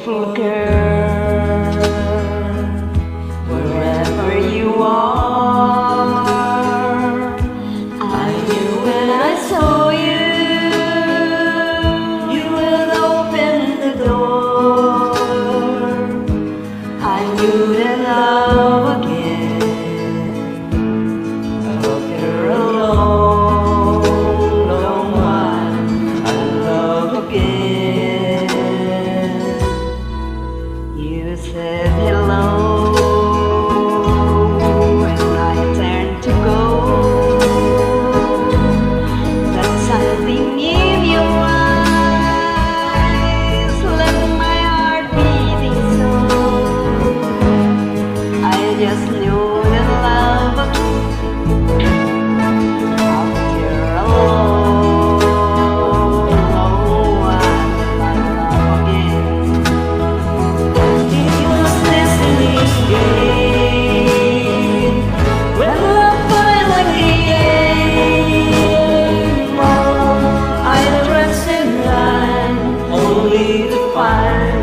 beautiful girl, wherever you are. I knew when I saw you, you would open the door. I knew that love again, after a long, long while, I love again. You said hello when I turned to go. That something in your eyes left my heart beating so. I just knew that love after a long, long while, I love again. It was destiny's game when love finally came. I dressed in line only to find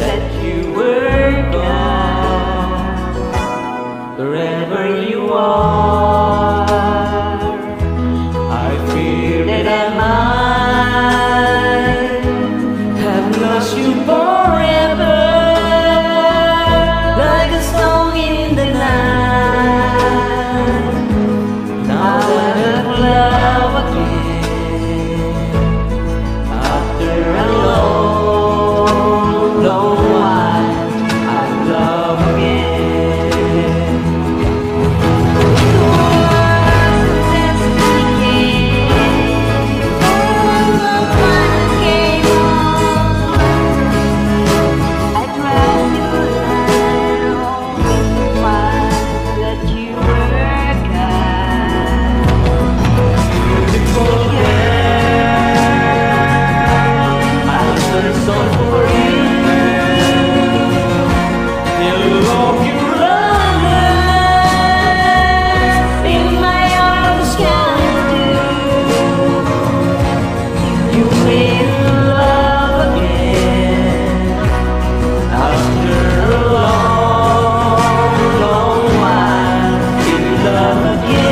that you were gone. Wherever you are, I fear that I might have lost you forever. Like a song in the night, now I have love again. After a long, long while, I love again. It was destiny when love finally came on. I tried to lie only to find that you were gone. Beautiful girl, I searched all for you. Till love you love in my arms can do. You made love again after a long, long while. In love again.